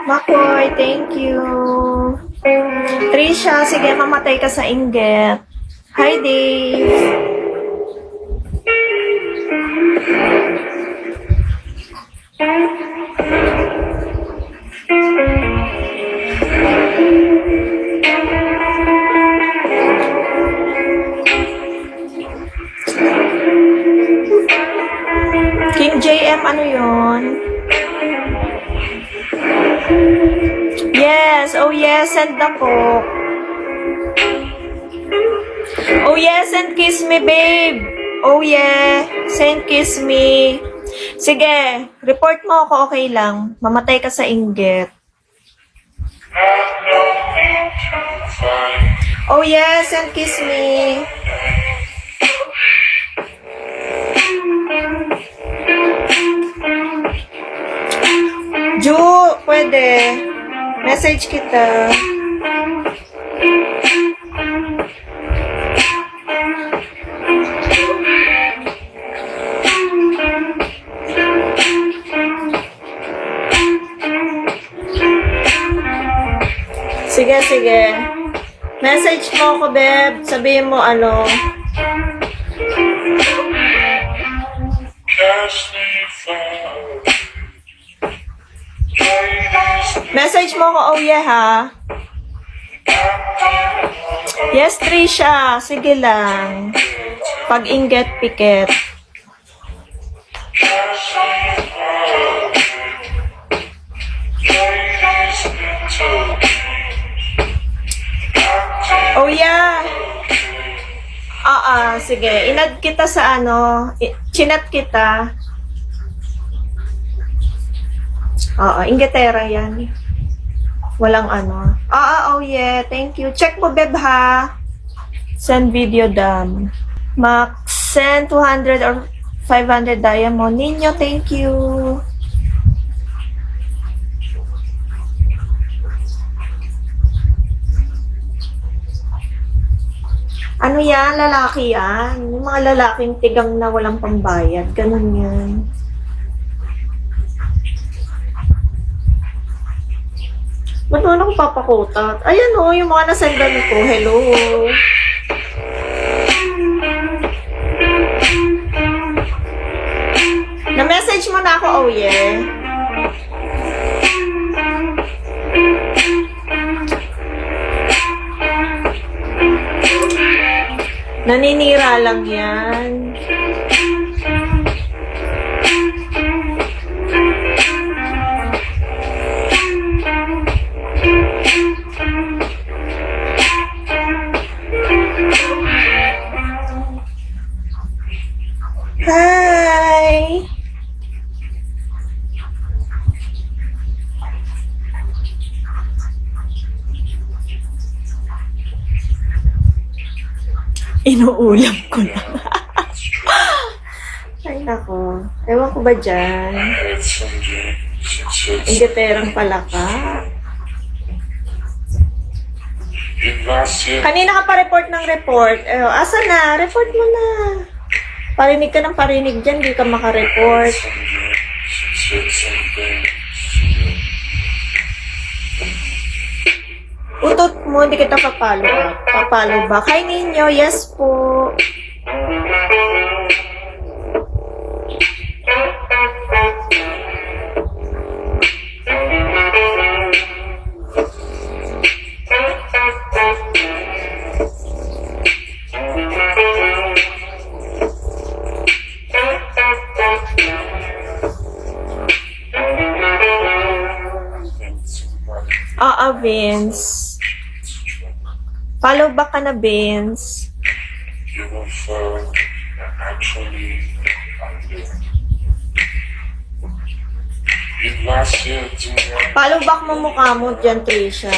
Makoy, thank you. Trisha, sige, mamatay ka sa inggit. Hi, Dave. King JM, ano yun? Yes, oh yes, send the cook. Oh yes, send kiss me, babe. Oh yeah, send kiss me. Sige, report mo ako, okay lang. Mamatay ka sa inggit. Oh yes, send kiss me. Ju, pwede. Message kita. Sige, sige. Message mo ako, babe. Sabihin mo ano. Message mo ako, oh yeah, ha? Yes, Trisha. Sige lang. Pag-inget, piket. Oh yeah. Sige. Inad kita sa ano. Chinat kita. Ingetera yan. Walang ano. Oh yeah. Thank you. Check mo, beb, ha? Send video dam. Max, send 200 or 500 diamond. Ninyo, thank you. Ano yan? Lalaki yan. Yung mga lalaking tigang na walang pambayad. Ganun yan. Ba't mo na ko papakutat? Ayan o, yung mga nasendan ko. Hello. Na-message mo na ako, oh yeah. Naninira lang yan. Hi! Inuulam ko na. Ay, nako. Ewan ko ba dyan? Ingeterang pala ka. Kanina ka pa report ng report. Asa na? Report mo na. Parinig ka ng parinig dyan, di ka makareport. Utot mo, hindi kita papalo ba? Papalo ba? Hi ninyo, yes po. Vince. Follow back ka na, Vince. Follow back mo mukha mo dyan, Trisha.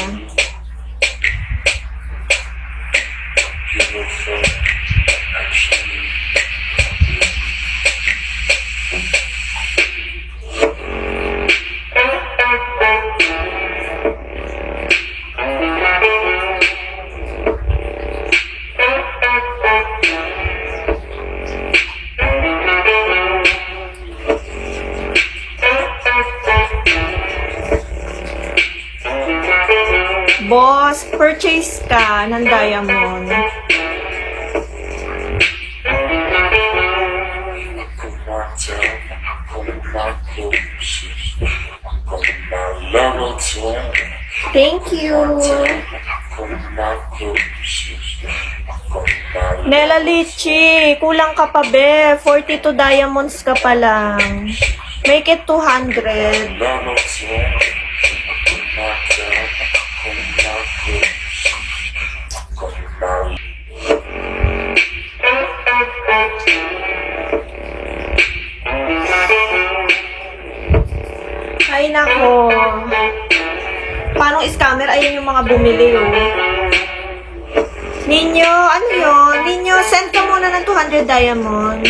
Boss, purchase ka ng diamond. Thank you. Nela Lichi, kulang ka pa be. 42 diamonds ka pa lang. Make it 200. Ay nako. Paano scammer? Ayun yung mga bumili oh. Ninyo, ano yun? Ninyo, send ka muna ng 200 diamond.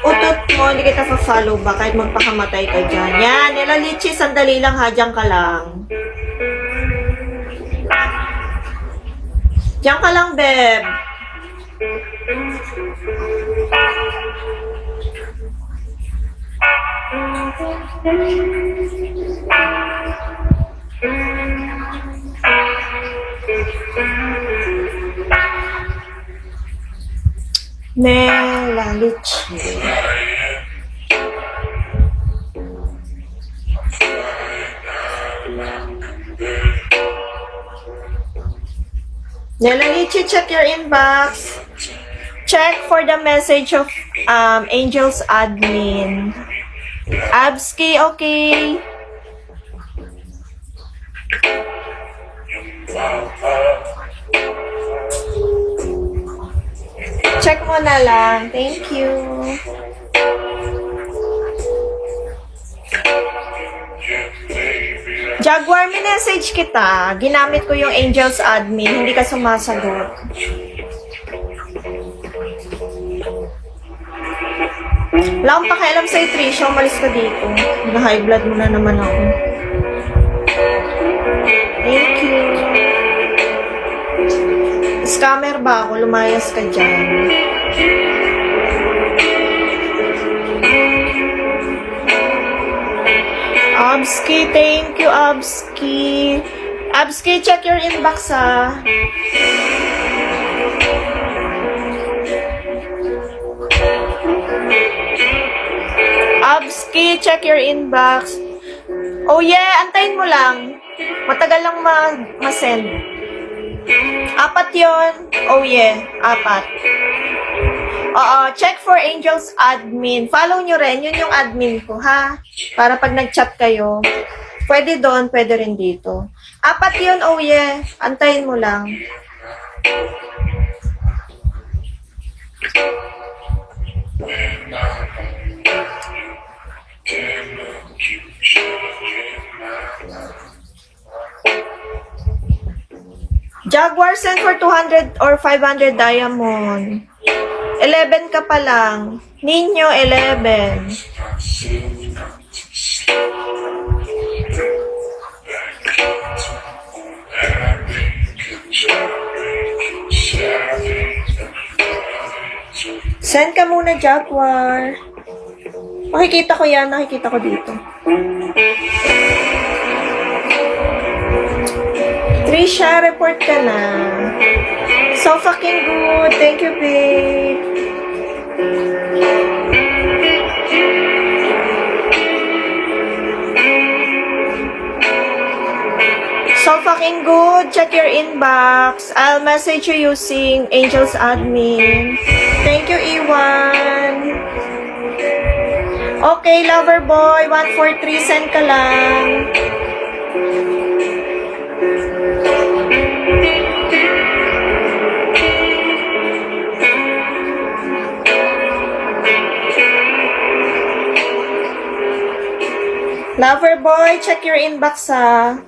Utot mo, hindi kita pa-follow ba kahit magpakamatay ka dyan. Yan, Nela Lichi, sandali lang ha, dyan ka lang. Diyan ka lang, Beb. Nela Lichi. Nela Lichi, check your inbox. Check for the message of Angel's admin. Abski, okay. Check mo na lang. Thank you. Jaguar, message kita. Ginamit ko yung Angel's admin. Hindi ka sumasagot. Wala akong pakialam sa'yo, Trisha. Umalis ka dito. Nag-high blood mo na naman ako. Thank you. Scammer ba ako? Lumayas ka dyan. Abski, thank you, Abski. Abski, check your inbox, ha. Abski, check your inbox. Oh yeah, antayin mo lang. Matagal lang ma-send. 4 yon. Oh yeah, 4. Oo, check for Angel's admin. Follow nyo rin, yun yung admin ko, ha? Para pag nag-chat kayo, pwede doon, pwede rin dito. 4 yun, oh yeah. Antayin mo lang. Jaguar, send for 200 or 500 diamond. 11 ka pa lang. Ninyo, 11. Send ka muna, Jaguar. Makikita ko yan. Nakikita ko dito. Trisha, report ka na. So fucking good. Thank you, babe. So fucking good. Check your inbox. I'll message you using Angel's admin. Thank you, Iwan. Okay, lover boy, 143, send ka lang. Lover boy, check your inbox ha.